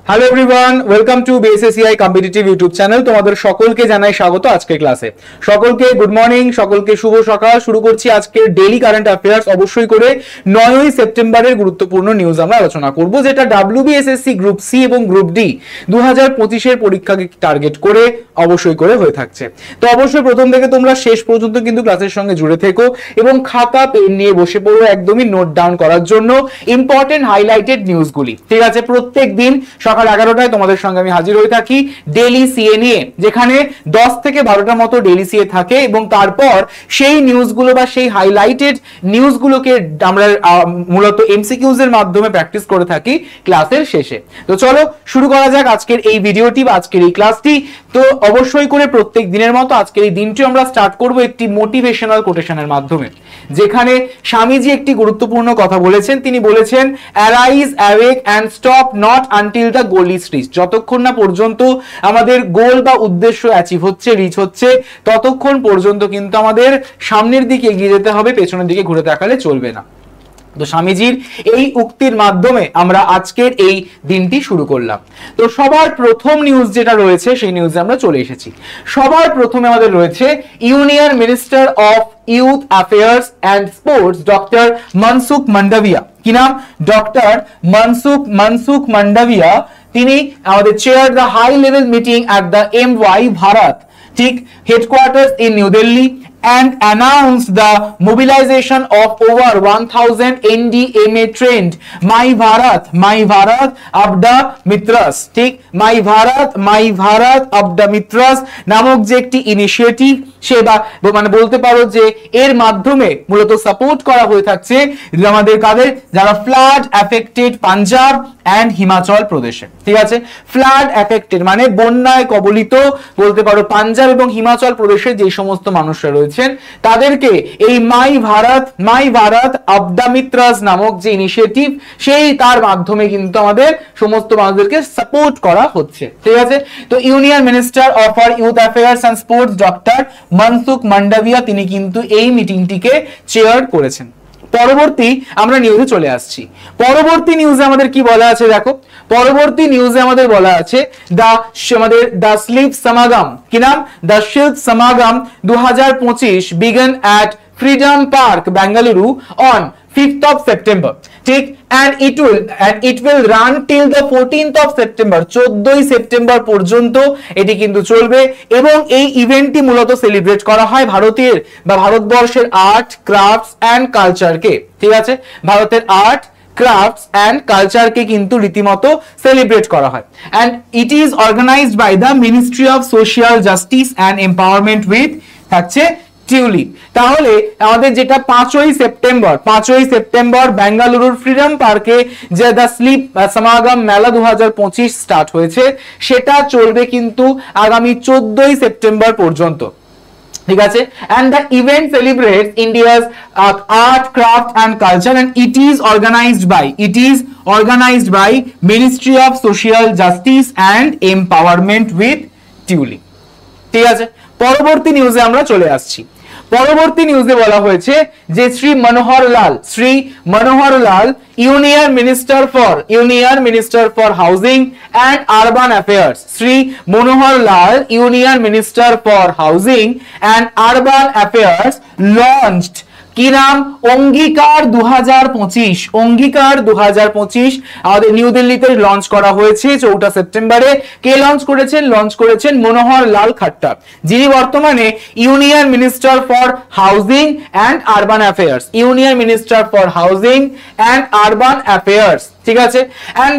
Hello everyone, welcome to BSSCI competitive YouTube channel. তোমাদের সকলকে জানাই স্বাগত আজকের ক্লাসে। সকলকে গুড মর্নিং, সকলকে শুভ সকাল। শুরু করছি আজকের ডেইলি কারেন্ট অ্যাফেয়ার্স। অবশ্যই করে 9ই সেপ্টেম্বরের গুরুত্বপূর্ণ নিউজ আমরা আলোচনা করব, যেটা ডাব্লিউবিএসএসসি গ্রুপ সি এবং গ্রুপ ডি 2025-এর পরীক্ষাকে টার্গেট করে অবশ্যই করে হয়ে থাকছে। তো অবশ্যই প্রথম থেকে তোমরা শেষ পর্যন্ত কিন্তু ক্লাসের সঙ্গে জুড়ে থেকো এবং খাতা পেন নিয়ে বসে পড়ো একদমই নোট ডাউন করার জন্য ইম্পর্টেন্ট হাইলাইটেড নিউজগুলি। ঠিক আছে, প্রত্যেক দিন সকাল 11টায় তোমাদের সঙ্গে আমি হাজির হয়ে থাকি ডেইলি সিএ নিয়ে, যেখানে 10 থেকে 12টার মতো ডেইলি সিএ থাকে এবং তারপর সেই নিউজগুলো বা সেই হাইলাইটেড নিউজগুলোকে আমরা মূলত এমসিকিউজ এর মাধ্যমে প্র্যাকটিস করে থাকি ক্লাসের শেষে। তো চলো শুরু করা যাক আজকের এই ভিডিওটি বা আজকের এই ক্লাসটি। তো অবশ্যই করে প্রত্যেক দিনের মতো আজকের এই দিনটি আমরা স্টার্ট করব একটি মোটিভেশনাল কোটেশনের মাধ্যমে, যেখানে স্বামীজি একটি গুরুত্বপূর্ণ কথা বলেছেন। তিনি বলেছেন, arise, awake and stop not until the goal is reach. যতক্ষণ না পর্যন্ত আমাদের গোল বা উদ্দেশ্য অ্যাচিভ হচ্ছে, রিচ হচ্ছে, ততক্ষণ পর্যন্ত কিন্তু আমাদের সামনের দিকে এগিয়ে যেতে হবে, পেছনের দিকে ঘুরে তাকালে চলবে না। তো স্বামীজির এই উক্তির মাধ্যমে আমরা আজকের এই দিনটি শুরু করলাম। তো সবার প্রথম নিউজ যেটা রয়েছে সেই নিউজে আমরা চলে এসেছি। সবার প্রথমে আমাদের রয়েছে union minister of youth affairs and sports doctor Mansukh Mandaviya. কি নাম? ডক্টর মনসুখ মান্ডাভিয়া। তিনি আমাদের chair the high level meeting at the MY Bharat, ঠিক, headquarters in New Delhi, and announced the mobilization of over 1000 NDMA trained My Bharat Abda Mitras, ঠিক, My Bharat Abda Mitras নামক যে একটি initiative, সে মানে বলতে পারো যে এর মাধ্যমে মূলত সাপোর্ট করা হয়ে থাকছে আমাদের কাদের, যারা flood affected Punjab and Himachal প্রদেশে। ঠিক আছে, ফ্লাড এফেক্টেড মানে বন্যায় কবলিত বলতে পারো পাঞ্জাব এবং হিমাচল প্রদেশের যে সমস্ত মানুষরা রয়েছেন তাদেরকে এই মাই ভারত আবদা মিত্রাস নামক যে ইনিশিয়েটিভ, সেই তার মাধ্যমে কিন্তু আমাদের সমস্ত মানুষদেরকে সাপোর্ট করা হচ্ছে। ঠিক আছে, তো union minister of youth affairs and sports doctor Mansukh Mandaviya তিনি কিন্তু এই মিটিংটিকে চেয়ার করেছেন। পরবর্তী আমরা নিউজে চলে আসছি। পরবর্তী নিউজে আমাদের কি বলা আছে দেখো। পরবর্তী নিউজে আমাদের বলা আছে দ্য শিল্প সমাগম। কি নাম? দ্য শিল্প সমাগম 2025 began at Freedom Park, Bengaluru on 5th of September, ঠিক, and it will run till the 14th of September, 14ই সেপ্টেম্বর পর্যন্ত এটি কিন্তু চলবে। এবং এই ইভেন্টটি মূলত সেলিব্রেট করা হয় ভারতের বা ভারতবর্ষের আর্ট, ক্রাফটস অ্যান্ড কালচারকে। ঠিক আছে, ভারতের আর্ট, ক্রাফটস অ্যান্ড কালচারকে কিন্তু রীতিমতো সেলিব্রেট করা হয়। And it is organised by the ministry of social justice and empowerment with থাকছে টিউলিপ। তাহলে আমাদের যেটা 5ই সেপ্টেম্বর বেঙ্গালুরুর ফ্রিডম পার্কে যে দ্য স্লিপ সমাগম মেলা 2025 স্টার্ট হয়েছে, সেটা চলবে কিন্তু আগামী 14ই সেপ্টেম্বর পর্যন্ত। ঠিক আছে, and the event celebrates India's art, craft and culture, and it is organized by Ministry of Social Justice and Empowerment with Tulip. ঠিক আছে, পরবর্তী নিউজে আমরা চলে আসছি। পরবর্তী নিউজে বলা হয়েছে যে Shri Manohar Lal union minister for housing and urban affairs, Shri Manohar Lal union minister for housing and urban affairs launched, কি নাম? অঙ্গীকার 2025। অঙ্গীকার 2025 আমাদের নিউ দিল্লিতে লঞ্চ করা হয়েছে 4 সেপ্টেম্বরে। কে লঞ্চ করেছেন মনোহর লাল খাট্টার, যিনি বর্তমানে union minister for housing and urban affairs, ঠিক আছে। and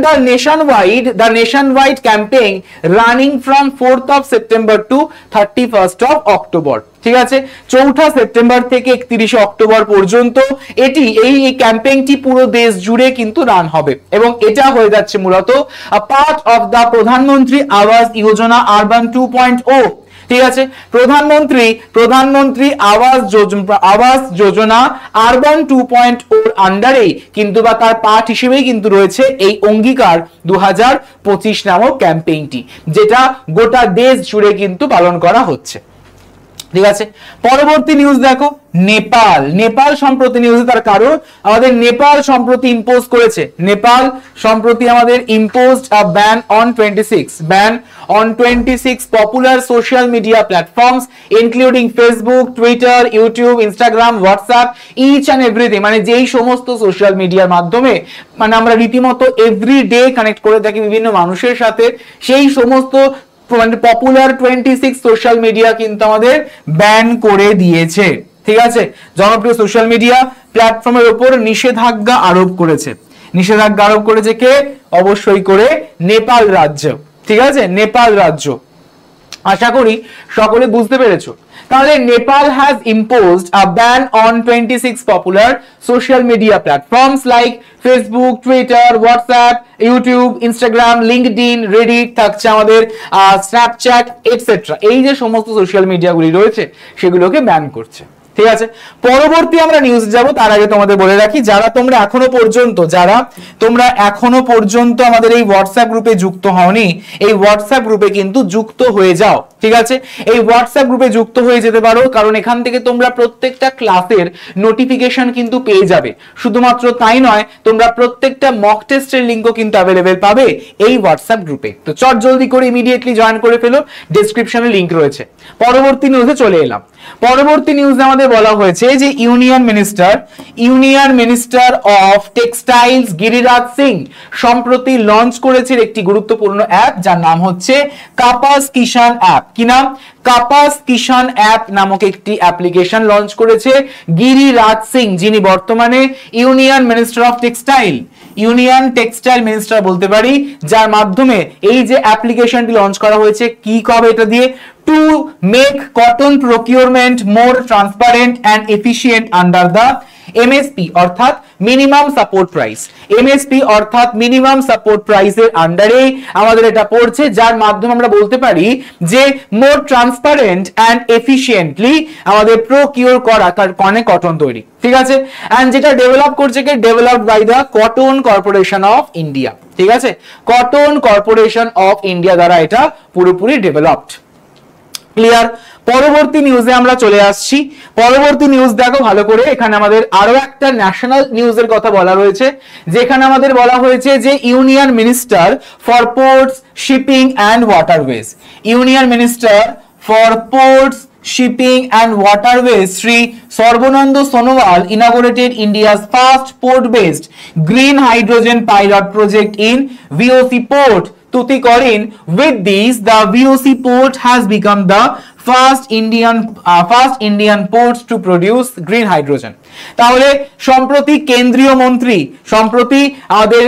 the nationwide campaign running from 4th of September to 31st of October, ঠিক আছে, 4 সেপ্টেম্বর থেকে 31 অক্টোবর পর্যন্ত এই ক্যাম্পেইনটি পুরো দেশ জুড়ে কিন্তু রান হবে এবং এটা হয়ে যাচ্ছে মূলত পার্ট অফ দা প্রধানমন্ত্রী আবাস যোজনা আরবান 2.0। ঠিক আছে, প্রধানমন্ত্রী আবাস যোজনা আরবান 2.0 আন্ডারে কিন্তু বা তার পার্ট হিসেবেই কিন্তু রয়েছে এই অঙ্গীকার 2025 নামক ক্যাম্পেইনটি, যেটা গোটা দেশ জুড়ে কিন্তু পালন করা হচ্ছে। ঠিক আছে, পরবর্তী নিউজ দেখো, নেপাল। নেপাল সম্প্রতি নিউজে, তার কারণ আমাদের নেপাল সম্প্রতি ইম্পোজ করেছে, নেপাল সম্প্রতি আমাদের imposed a ban on 26 popular social media platforms including Facebook, Twitter, YouTube, Instagram, WhatsApp, each and everything, মানে যেই সমস্ত সোশ্যাল মিডিয়ার মাধ্যমে মানে আমরা রীতিমতো এভরিডে কানেক্ট করে থাকি বিভিন্ন মানুষের সাথে, সেই সমস্ত পপুলার 26 সোশ্যাল মিডিয়া কিন্তু আমাদের ব্যান করে দিয়েছে। ঠিক আছে, জনপ্রিয় সোশ্যাল মিডিয়া প্ল্যাটফর্মের উপর নিষেধাজ্ঞা আরোপ করেছে। নিষেধাজ্ঞা আরোপ করেছে কে? অবশ্যই করে নেপাল রাজ্য। ঠিক আছে, নেপাল রাজ্য। আশা করি সকলে বুঝতে পেরেছো। তাহলে Nepal has imposed a ban on 26 popular social media platforms like Facebook, Twitter, WhatsApp, YouTube, Instagram, LinkedIn, Reddit, থাকছে আমাদের স্ন্যাপচ্যাট এটসেট্রা। এই যে সমস্ত সোশ্যাল মিডিয়াগুলি রয়েছে সেগুলোকে ব্যান করছে। ঠিক আছে, পরবর্তী আমরা নিউজ যাব, তার আগে তোমাদের বলে রাখি, যারা তোমরা এখনো পর্যন্ত আমাদের এই হোয়াটসঅ্যাপ গ্রুপে যুক্ত হওনি, এই হোয়াটসঅ্যাপ গ্রুপে কিন্তু যুক্ত হয়ে যাও। ঠিক আছে, এই হোয়াটসঅ্যাপ গ্রুপে যুক্ত হয়ে যেতে পারো, কারণ এখান থেকে তোমরা প্রত্যেকটা ক্লাসের নোটিফিকেশন কিন্তু পেয়ে যাবে। শুধুমাত্র তাই নয়, তোমরা প্রত্যেকটা মক টেস্টের লিংকও কিন্তু অ্যাভেলেবেল পাবে এই হোয়াটসঅ্যাপ গ্রুপে। তো চট জলদি করে ইমিডিয়েটলি জয়েন করে ফেলো, ডেসক্রিপশনে লিংক রয়েছে। পরবর্তী নিউজে চলে এলাম। পরবর্তী নিউজে আমাদের বলা হয়েছে যে union minister of textiles Giriraj Singh সম্প্রতি লঞ্চ করেছে একটি গুরুত্বপূর্ণ অ্যাপ, যার নাম হচ্ছে কাপাস কিষান অ্যাপ। কি নাম? কাপাস কিষান অ্যাপ নামক একটি অ্যাপ্লিকেশন লঞ্চ করেছে গিরিরাজ সিং, যিনি বর্তমানে ইউনিয়ন টেক্সটাইল মিনিস্টার বলতে পারি, যার মাধ্যমে এই যে অ্যাপ্লিকেশনটি লঞ্চ করা হয়েছে, কি হবে এটা দিয়ে? To make cotton procurement more transparent and efficient under the MSP অর্থাৎ মিনিমাম সাপোর্ট প্রাইস। এমএসপি অর্থাৎ মিনিমাম সাপোর্ট প্রাইসের আন্ডারে আমাদের এটা পড়ছে, যার মাধ্যমে আমরা বলতে পারি যে মোর ট্রান্সপারেন্ট অ্যান্ড এফিশিয়েন্টলি আমাদের প্রকিউর করা কটন তৈরি। ঠিক আছে, এন্ড যেটা ডেভেলপ করছে কে? Developed by the cotton corporation of India. ঠিক আছে, কটন কর্পোরেশন অফ ইন্ডিয়া দ্বারা এটা পুরোপুরি ডেভেলপড। ক্লিয়ার? পরবর্তী নিউজে আমরা চলে আসছি। পরবর্তী নিউজ দেখো ভালো করে, এখানে আমাদের আরো একটা ন্যাশনাল নিউজের কথা বলা রয়েছে, যেখানে আমাদের বলা হয়েছে যে union minister for ports, shipping and waterways, union minister for ports, shipping and waterways Sri Sarbananda Sonowal inaugurated India's first port-based green hydrogen pilot project in VOC Port Tuticorin. With this, the VOC port has become the first Indian ports to produce green hydrogen. তাহলে সম্প্রতি কেন্দ্রীয় মন্ত্রী, সম্প্রতি আমাদের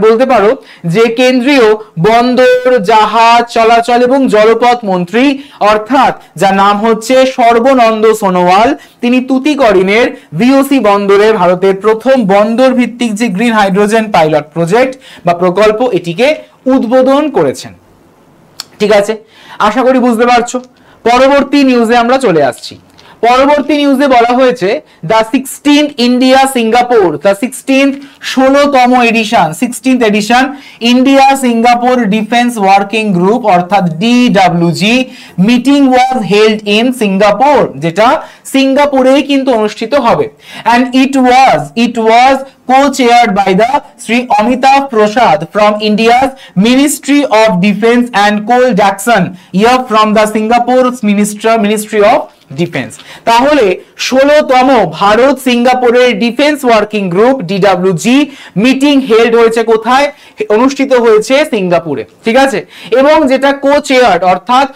বলতে পারো যে কেন্দ্রীয় বন্দর, জাহাজ চলাচল এবং জলপথ মন্ত্রী, অর্থাৎ যার নাম হচ্ছে সর্বানন্দ সোনোয়াল, তিনি তুতিকরিনের ভিওসি বন্দরে ভারতের প্রথম বন্দর ভিত্তিক যে গ্রিন হাইড্রোজেন পাইলট প্রজেক্ট বা প্রকল্প, এটিকে উদ্বোধন করেছেন। ঠিক আছে, আশা করি বুঝতে পারছো। পরবর্তী নিউজে আমরা চলে আসছি। পরবর্তী নিউজে বলা হয়েছে the 16th India Singapore, the 16th edition India Singapore defence working group অর্থাৎ DWG meeting was held in Singapore, যেটা সিঙ্গাপুরেই কিন্তু অনুষ্ঠিত হবে। and it was co-chaired by the Sri Amitav Prasad from India's Ministry of Defence and Cole Jackson here from the Singapore's Ministry of defence. তাহলে 16তম ভারত সিঙ্গাপুরের defence working group DWG meeting held হয়েছে কোথায়? অনুষ্ঠিত হয়েছে সিঙ্গাপুরে। ঠিক আছে, এবং যেটা কো চেয়ার অর্থাৎ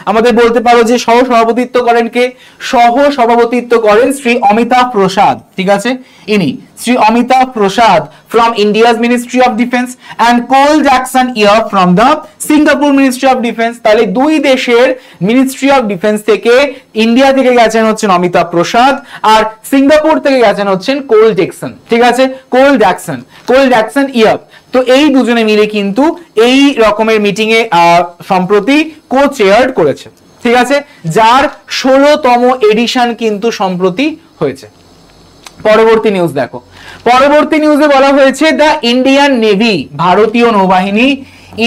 আমাদের বলতে পারো যে সহ সভাপতিত্ব করেন কে? সহ সভাপতিত্ব করেন শ্রী অমিতাভ প্রসাদ। ঠিক আছে, ইনি শ্রী অমিতাভ প্রসাদ from India's Ministry of Defence and Cole Jackson here from the Singapore Ministry of Defence। তাহলে দুই দেশের মিনিস্ট্রি অফ ডিফেন্স থেকে ইন্ডিয়া থেকে গেছেন হচ্ছেন অমিতাভ প্রসাদ, আর সিঙ্গাপুর থেকে গেছেন হচ্ছেন কোল জ্যাকসন। ঠিক আছে, কোল জ্যাকসন ইয়ার। তো এই দুজনে মিলে কিন্তু এই রকমের মিটিং এ সম্প্রতি কো চেয়ার করেছে। ঠিক আছে, যার 16তম এডিশন কিন্তু সম্প্রতি হয়েছে। পরবর্তী নিউজ দেখো। পরবর্তী নিউজে বলা হয়েছে দ্য ইন্ডিয়ান নেভি, ভারতীয় নৌবাহিনী,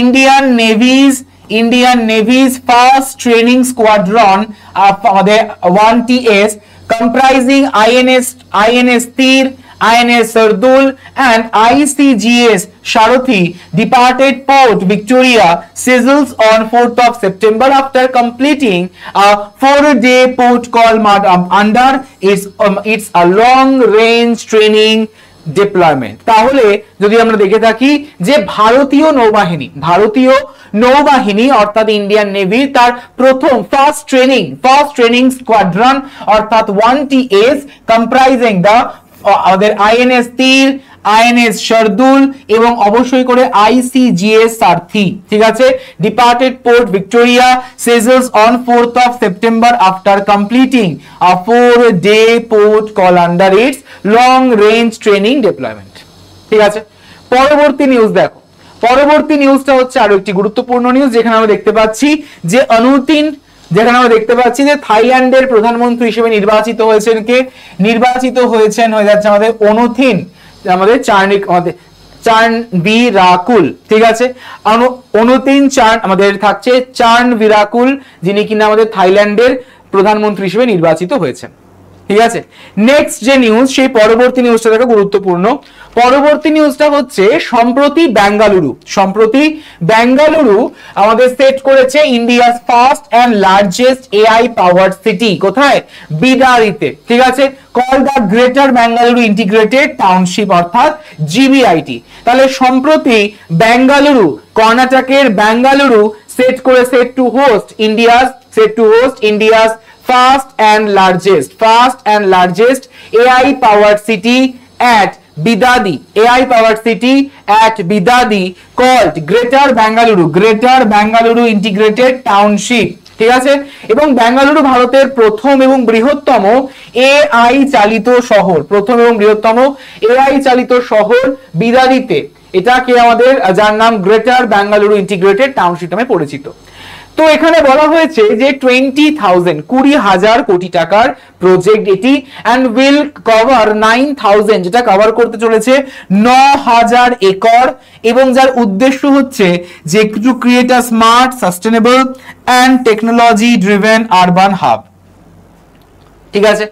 Indian নেভিজ Indian Navy's first training squadron of the 1TS comprising INS Tir, INS Sardul and ICGS Sharathi departed Port Victoria Seychelles on 4th of September after completing a 4-day port call under its a long-range training deployment. তাহলে যদি আমরা দেখে থাকি যে ভারতীয় নৌবাহিনী অর্থাৎ Indian navy তার প্রথম ফার্স্ট ট্রেনিং স্কোয়াড্রন অর্থাৎ 1TS কম্প্রাইজিং দা আমাদের আইএনএস তীর, আইএনএস শার্দুল এবং অবশ্যই করে আইসিজিএস সারথি, ঠিক আছে, departed port Victoria Seychelles on 4th of September after completing a 4-day port call under its long range training deployment. ঠিক আছে, পরবর্তী নিউজ দেখো। পরবর্তী নিউজটা হচ্ছে আরো একটি গুরুত্বপূর্ণ নিউজ, যেখানে আমরা দেখতে পাচ্ছি যে থাইল্যান্ডের প্রধানমন্ত্রী হিসেবে নির্বাচিত হয়েছেন হয়ে যাচ্ছে আমাদের অনুথিন চার্নভিরাকুল, ঠিক আছে, অনুতিন আমাদের থাকছে চার্নভিরাকুল, যিনি কিনা আমাদের থাইল্যান্ডের প্রধানমন্ত্রী হিসেবে নির্বাচিত হয়েছেন। ঠিক আছে, নেক্সট যে নিউজ, সেই পরবর্তী নিউজটা দেখো গুরুত্বপূর্ণ। পরবর্তী নিউজটা হচ্ছে সম্প্রতি বেঙ্গালুরু আমাদের সেট করেছে India's first and largest AI powered city. কোথায়? বিদারিতে, ঠিক আছে, call the greater Bengaluru integrated township অর্থাৎ জিবিআইটি। তাহলে সম্প্রতি বেঙ্গালুরু, কর্ণাটকের Bengaluru set to host India's first and largest AI powered city at Bidadi called Greater Bengaluru Integrated Township, ঠিক আছে। এবং বেঙ্গালুরু ভারতের প্রথম এবং বৃহত্তম এআই চালিত শহর বিদাদিতে, এটা কি আমাদের যার নাম গ্রেটার বেঙ্গালুরু ইন্টিগ্রেটেড টাউনশিপ নামে পরিচিত। তো এখানে বলা হয়েছে যে 20,000 কোটি টাকার প্রজেক্ট এটি, এন্ড উইল কভার 9,000, যেটা কভার করতে চলেছে 9,000 একর, এবং যার উদ্দেশ্য হচ্ছে যে to create a smart, sustainable and technology driven urban hub. ঠিক আছে,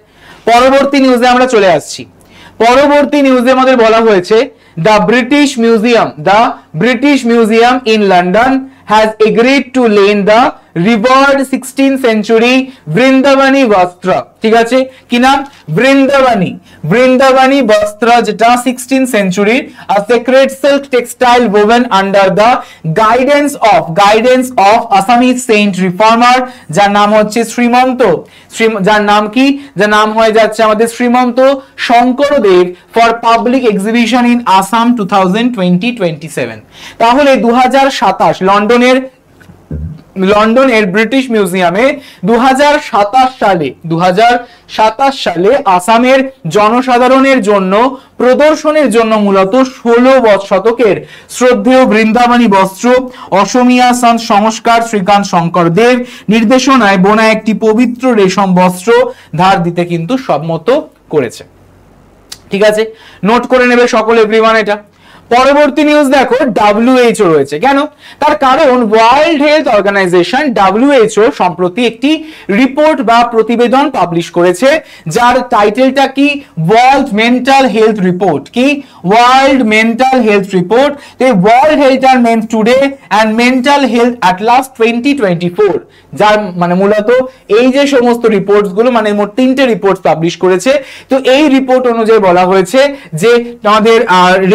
পরবর্তী নিউজে আমরা চলে আসছি। পরবর্তী নিউজে আমাদের বলা হয়েছে the British museum in London has agreed to lend the revered 16th century Vrindavani Vastra, ঠিক আছে, কি নাম? বৃন্দাবনী বস্ত্র, যেটা 16th century a sacred silk textile woven under the guidance of Assamese saint reformer, যার নাম হচ্ছে যার নাম হয়ে যাচ্ছে আমাদের Srimanta Sankardev, for public exhibition in Assam 2020-27। তাহলে 2027 লন্ডনের ব্রিটিশ মিউজিয়ামে 2027 সালে আসামের জনসাধারণের জন্য প্রদর্শনের জন্য মূলত 16 শতকের শ্রদ্ধেয় বৃন্দাবনী বস্ত্র অসমীয়া সংস্কার শ্রীকান্ত শঙ্কর দেব নির্দেশনায় বোনা একটি পবিত্র রেশম বস্ত্র ধার দিতে কিন্তু সম্মত করেছে। ঠিক আছে, নোট করে নেবে সকল এভরিওয়ান এটা। পরবর্তী নিউজ দেখো, WHO রয়েছে। কেন? তার কারণ ওয়ার্ল্ড হেলথ অর্গানাইজেশন WHO সম্প্রতি একটি রিপোর্ট বা প্রতিবেদন পাবলিশ করেছে, যার টাইটেলটা কি? World mental health report. কি? World mental health report. World health আর mental today and mental health atlas 2024, যার মানে মূলত এই যে সমস্ত রিপোর্টস গুলো, মানে মোট 3টে রিপোর্ট পাবলিশ করেছে। তো এই রিপোর্ট অনুযায়ী বলা হয়েছে যে আমাদের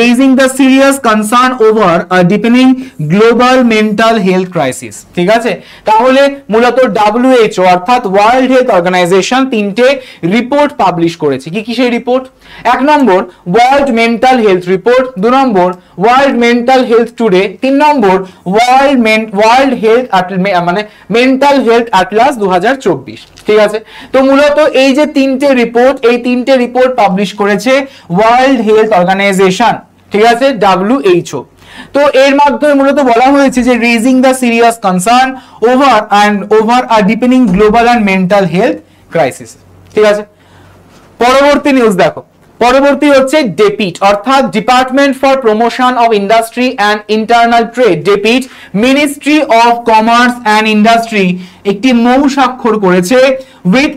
raising the serious concern over a deepening global mental health crisis। ঠিক আছে, তাহলে মূলত WHO অর্থাৎ ওয়ার্ল্ড হেলথ অর্গানাইজেশন 3টে রিপোর্ট পাবলিশ করেছে। কি কি সেই রিপোর্ট? 1 নম্বর ওয়ার্ল্ড মেন্টাল হেলথ রিপোর্ট, 2 নম্বর ওয়ার্ল্ড মেন্টাল হেলথ টুডে, 3 নম্বর ওয়ার্ল্ড হেলথ মানে মেন্টাল হেলথ অ্যাটলাস 2024। ঠিক আছে, তো মূলত এই যে 3টে রিপোর্ট, এই 3টে রিপোর্ট পাবলিশ করেছে ওয়ার্ল্ড হেলথ অর্গানাইজেশন। ঠিক আছে, WHO। তো এর মাধ্যমে মূলত বলা হয়েছে যে raising the serious concern over a deepening global and mental health crisis. ঠিক আছে, পরবর্তী নিউজ দেখো। পরবর্তী হচ্ছে ডেপিট অর্থাৎ department for promotion of industry and internal trade, ডেপিট ministry of commerce and industry একটি মৌ স্বাক্ষর করেছে উইথ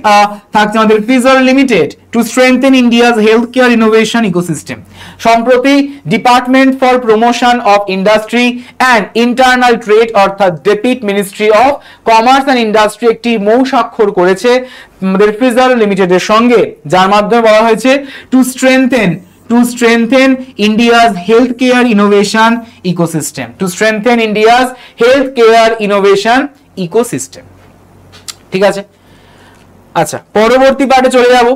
থাকছে আমাদের Pfizer limited to strengthen India's health care innovation ecosystem. সম্প্রতি department for promotion of industry and internal trade অর্থাৎ ডেপিট ministry of commerce and industry একটি মৌ স্বাক্ষর করেছে আমাদের ফিজার লিমিটেডের সঙ্গে, যার মাধ্যমে বলা হয়েছে two strengthen India's healthcare innovation ecosystem, to strengthen India's healthcare innovation ecosystem। ঠিক আছে, আচ্ছা পরবর্তী পার্টে চলে যাব।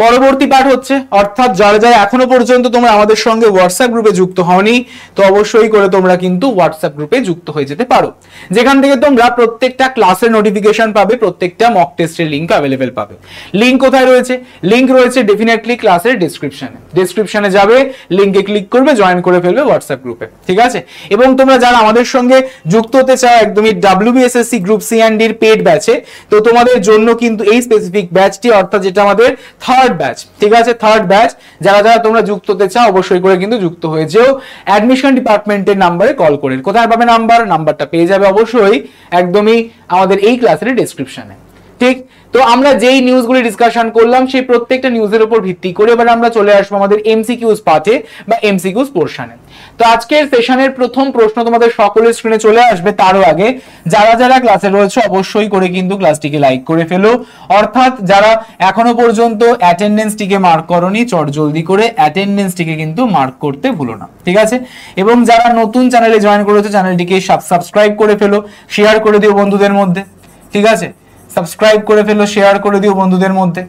পরবর্তী পার্ট হচ্ছে অর্থাৎ যারা যারা এখনো পর্যন্ত তোমরা আমাদের সঙ্গে হোয়াটসঅ্যাপ গ্রুপে যুক্ত হওনি তো অবশ্যই করে তোমরা কিন্তু হোয়াটসঅ্যাপ গ্রুপে যুক্ত হয়ে যেতে পারো, যেখান থেকে তোমরা প্রত্যেকটা ক্লাসের নোটিফিকেশন পাবে, প্রত্যেকটা মক টেস্টের লিংক অ্যাভেলেবেল পাবে। লিংক কোথায় রয়েছে? লিংক রয়েছে ডেফিনেটলি ক্লাসের ডেসক্রিপশনে যাবে, লিংকে ক্লিক করবে, জয়েন করে ফেলবে হোয়াটসঅ্যাপ গ্রুপে। ঠিক আছে, এবং তোমরা যারা আমাদের সঙ্গে যুক্ত হতে চাও একদমই WBSSC গ্রুপ C&D এর পেড ব্যাচে, তো তোমাদের জন্য কিন্তু এই স্পেসিফিক ব্যাচটি অর্থাৎ যেটা আমাদের থার্ড ব্যাচ, ঠিক আছে থার্ড ব্যাচ, যারা যারা তোমরা যুক্ত হতে চাও অবশ্যই করে কিন্তু যুক্ত হয়ে যেও অ্যাডমিশন ডিপার্টমেন্টের নাম্বারে কল করে। কোথায় পাবে নাম্বারটা পেয়ে যাবে অবশ্যই একদমই আমাদের এই ক্লাসের ডেসক্রিপশনে। ঠিক, তো আমরা যেই নিউজগুলি ডিসকাশন করলাম সেই প্রত্যেকটা নিউজের উপর ভিত্তি করে এবার আমরা চলে আসবো আমাদের এমসিকিউজ পার্টে বা এমসিকিউজ পোরশনে। তো আজকের সেশনের প্রথম প্রশ্ন তোমাদের সকলের স্ক্রিনে চলে আসবে, তারও আগে যারা যারা ক্লাসে রয়েছে অবশ্যই করে কিন্তু ক্লাসটিকে লাইক করে ফেলো, অর্থাৎ যারা এখনো পর্যন্ত অ্যাটেন্ডেন্সটিকে মার্ক করোনি চট জলদি করে অ্যাটেন্ডেন্সটিকে কিন্তু মার্ক করতে ভুলো না। ঠিক আছে, এবং যারা নতুন চ্যানেলে জয়েন করেছে চ্যানেলটিকে সাবস্ক্রাইব করে ফেলো, শেয়ার করে দিও বন্ধুদের মধ্যে। ঠিক আছে, সাবস্ক্রাইব করে ফেলো, শেয়ার করে দিও বন্ধুদের মধ্যে।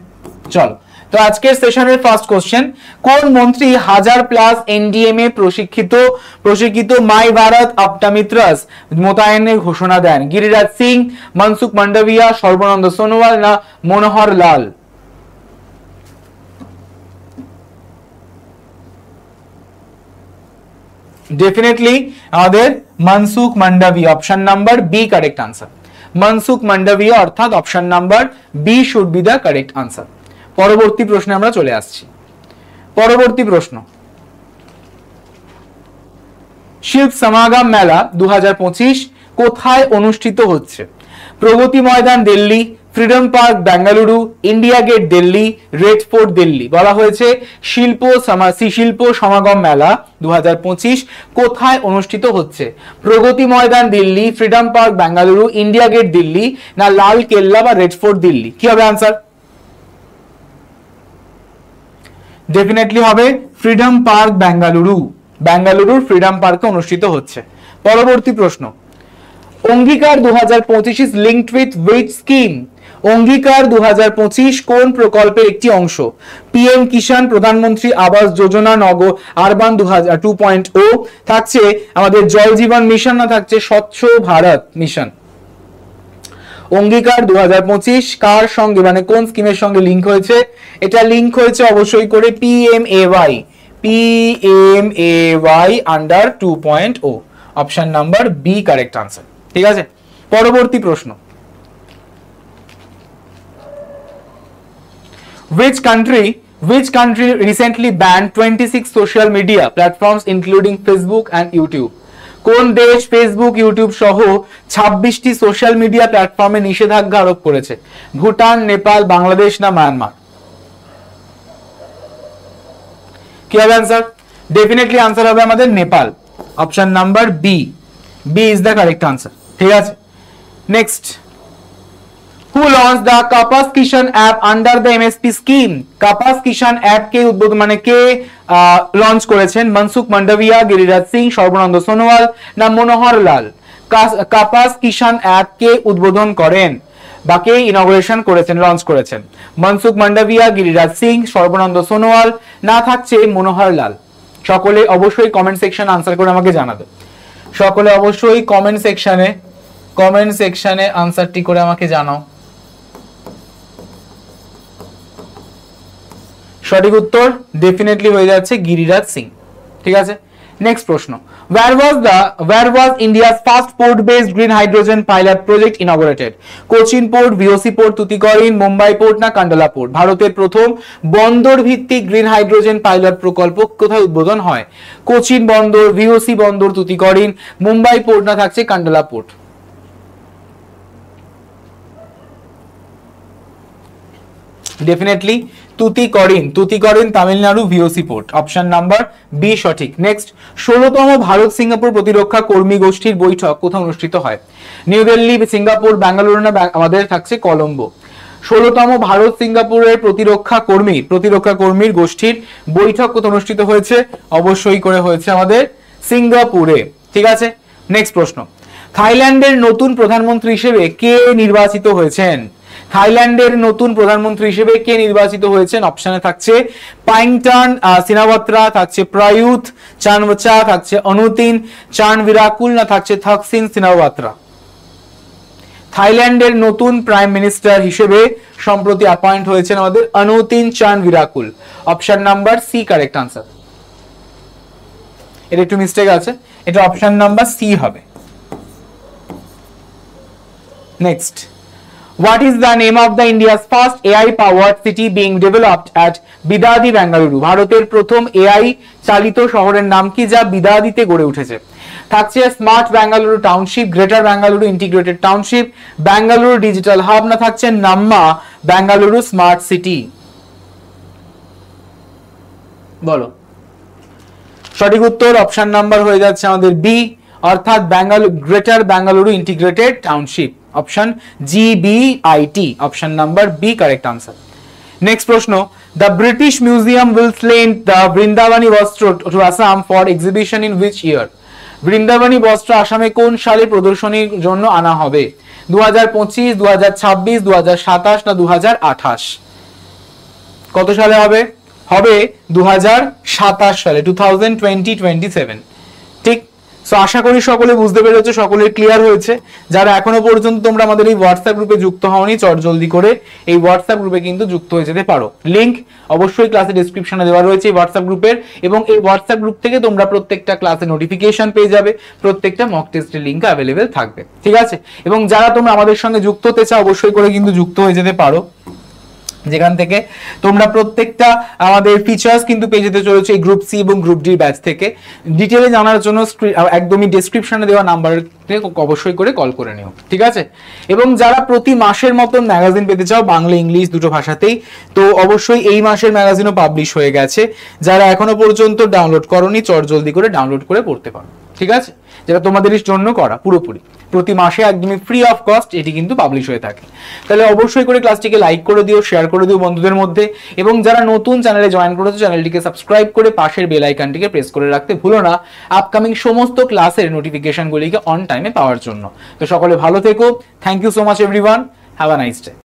চলো, তো আজকের সেশনের ফার্স্ট কোশ্চেন, কোন মন্ত্রী 1000+ NDMA প্রশিক্ষিত মাই ভারত অপটামিত্রাস মোতায়েনের ঘোষণা দেন? গিরিরাজ সিং, মনসুখ মান্ডাভিয়া, সর্বানন্দ সোনোয়াল না মনোহর লাল? ডেফিনেটলি আমাদের Mansukh Mandaviya, option number B correct answer. Mansukh Mandaviya অর্থাৎ option number B should be the correct answer. পরবর্তী প্রশ্নে আমরা চলে আসছি। পরবর্তী প্রশ্ন, শিল্প সমাগম মেলা 2025 কোথায় অনুষ্ঠিত হচ্ছে? Pragati Maidan Delhi, Freedom Park Bengaluru, India Gate Delhi, Red Fort Delhi. বলা হয়েছে শিল্প সমাগম মেলা 2025 কোথায় অনুষ্ঠিত হচ্ছে? Pragati Maidan Delhi, Freedom Park Bengaluru, India Gate Delhi না লাল কেল্লা বা রেড ফোর্ট দিল্লি? কি হবে আনসার? ডেফিনেটলি হবে ফ্রিডম পার্ক বেঙ্গালুরুর ফ্রিডম পার্কে অনুষ্ঠিত হচ্ছে। পরবর্তী প্রশ্ন, Angikaar 2025 is linked with which scheme? Angikaar 2025 কোন প্রকল্পের একটি অংশ? PM কিষাণ, প্রধানমন্ত্রী আবাস যোজনা, নগর আরবান 2.0 থাকছে আমাদের জল জীবন মিশন না থাকছে স্বচ্ছ ভারত মিশন? অঙ্গীকার 2025 কার সঙ্গে মানে কোন স্কিমের সঙ্গে লিংক হয়েছে? এটা লিংক হয়েছে অবশ্যই করে PMAY under 2.0, option number B correct answer. ঠিক আছে, পরবর্তী প্রশ্ন, which country recently banned 26 social media platforms including Facebook and YouTube? কোন দেশ ফেসবুক, ইউটিউব সহ 26টি সোশ্যাল মিডিয়া প্ল্যাটফর্মে নিষেধাজ্ঞা আরোপ করেছে? ভুটান, নেপাল, বাংলাদেশ না মায়ানমার? কি হবে আনসার? ডেফিনেটলি আনসার হবে আমাদের Nepal, option number B is the correct answer. ঠিক আছে, next, who launched the Kapas Kishan app under the MSP scheme? Kapas Kishan app কে উদ্বোধন মানে কে লঞ্চ করেছেন? মনসুখ মান্ডাভিয়া, গিরিরাজ সিং, সর্বানন্দ সোনোয়াল না মনোহর লাল? কাপাস কিষাণ অ্যাপ কে উদ্বোধন করেন বা কে ইনগ্রেশন করেছেন, লঞ্চ করেছেন? মনসুখ মান্ডাভিয়া, গিরিরাজ সিং, সর্বানন্দ সোনোয়াল না থাকছে মনোহর লাল? সকলে অবশ্যই কমেন্ট সেকশন আনসার করে আমাকে জানাবে। সকলে অবশ্যই কমেন্ট সেকশনে আনসারটি করে আমাকে জানাও। সঠিক উত্তর ডেফিনেটলি হয়ে যাচ্ছে গিরিরাজ সিং। ঠিক আছে, নেক্সট প্রশ্ন, Where was India's first port-based green hydrogen pilot project inaugurated? Cochin port, VOC port, Tuticorin, Mumbai port না কান্ডালা পোর্ট? ভারতের প্রথম বন্দর ভিত্তিক গ্রিন হাইড্রোজেন পাইলট প্রকল্প কোথায় উদ্বোধন হয়? কোচিন বন্দর, ভিওসি বন্দর, তুতিকরিন, মুম্বাই পোর্ট না থাকছে Kandla port? Definitely Tuticorin Tamil Nadu, VOC port, option number B সঠিক। নেক্সট, 16তম ভারত সিঙ্গাপুর প্রতিরক্ষা কর্মী গোষ্ঠীর বৈঠক কোথায় অনুষ্ঠিত হয়? নিউ দিল্লি, সিঙ্গাপুর, বেঙ্গালুরু না আমাদের থাকছে কলম্বো? 16তম ভারত সিঙ্গাপুরের প্রতিরক্ষা কর্মীর গোষ্ঠীর বৈঠক কোথায় অনুষ্ঠিত হয়েছে? অবশ্যই করে হয়েছে আমাদের সিঙ্গাপুরে। ঠিক আছে, নেক্সট প্রশ্ন, থাইল্যান্ডের নতুন প্রধানমন্ত্রী হিসেবে কে নির্বাচিত হয়েছেন? থাইল্যান্ডের নতুন প্রধানমন্ত্রী হিসেবে কে নির্বাচিত হয়েছেন? অপশনে থাকছে পাইংটান সিনাওয়াত্রা, থাকছে প্রায়ুথ চানওচা, থাকছে অনুতিন চানভিরাকুল না থাকছে থাকসিন সিনাওয়াত্রা? থাইল্যান্ডের নতুন প্রাইম মিনিস্টার হিসেবে সম্প্রতি অ্যাপয়েন্ট হয়েছেন আমাদের Anutin Charnvirakul, option number C correct answer. এটা একটু মিস্টেক আছে, এটা অপশন নাম্বার সি হবে। Next, what is the name of the India's first AI powered city being developed at Bidadi, Bengaluru? ভারতের প্রথম AI চালিত শহরের নাম কি যা বিদাদিতে গড়ে উঠেছে? থাকছে smart Bengaluru township, greater Bengaluru integrated township, Bengaluru digital hub না থাকছে নাম্মা বেঙ্গালুরু স্মার্ট সিটি? বলো। সঠিক উত্তর অপশন নাম্বার হয়ে যাচ্ছে আমাদের বি, অর্থাৎ greater Bengaluru integrated township, option GBIT, option number B correct answer. Next প্রশ্ন, the British Museum will lend the Vrindavani Vastra to Assam for exhibition in which year? Vrindavani Vastra আসামে কোন সালে প্রদর্শনীর জন্য আনা হবে? 2025, 2026, 2027 না 2028? কত সালে হবে? হবে 2027 সালে, 2027। ঠিক, সো আশা করি সকলে বুঝতে পেরেছো, সকলের ক্লিয়ার হয়েছে। যারা এখনো পর্যন্ত তোমরা আমাদের এই হোয়াটসঅ্যাপ গ্রুপে যুক্ত হওনি, চটজলদি করে এই হোয়াটসঅ্যাপ গ্রুপে কিন্তু যুক্ত হয়ে যেতে পারো। লিংক অবশ্যই ক্লাসের ডেসক্রিপশনে দেওয়া রয়েছে এই হোয়াটসঅ্যাপ গ্রুপের, এবং এই হোয়াটসঅ্যাপ গ্রুপ থেকে তোমরা প্রত্যেকটা ক্লাসের নোটিফিকেশন পেয়ে যাবে, প্রত্যেকটা মক টেস্টের লিংক অ্যাভেলেবেল থাকবে। ঠিক আছে, এবং যারা তোমরা আমাদের সঙ্গে যুক্ত হতে চাও অবশ্যই করে কিন্তু যুক্ত হয়ে যেতে পারো, যেখান থেকে তোমরা প্রত্যেকটা আমাদের ফিচার্স কিন্তু পেয়ে যেতে চলেছে এই গ্রুপ সি এবং গ্রুপ ডি ব্যাচ থেকে। ডিটেলে জানার জন্য একদমই ডেসক্রিপশনে দেওয়া নাম্বারে অবশ্যই করে কল করে নিও। ঠিক আছে, এবং যারা প্রতি মাসের মতন ম্যাগাজিন পেতে চাও বাংলা ইংলিশ দুটো ভাষাতেই, তো অবশ্যই এই মাসের ম্যাগাজিনও পাবলিশ হয়ে গেছে। যারা এখনো পর্যন্ত ডাউনলোড করোনি জলদি করে ডাউনলোড করে পড়তে পারো। ঠিক আছে, যেটা তোমাদের জন্য করা পুরোপুরি প্রতি মাসে একদমই ফ্রি অফ কস্ট এটি কিন্তু পাবলিশ হয়ে থাকে। তাহলে অবশ্যই করে ক্লাসটিকে লাইক করে দিও, শেয়ার করে দিও বন্ধুদের মধ্যে, এবং যারা নতুন চ্যানেলে জয়েন করেছো চ্যানেলটিকে সাবস্ক্রাইব করে পাশের বেল আইকনটিকে প্রেস করে রাখতে ভুলো না আপকামিং সমস্ত ক্লাসের নোটিফিকেশনগুলিকে অন টাইমে পাওয়ার জন্য। তো সকলে ভালো থেকো, thank you so much everyone, have a nice day.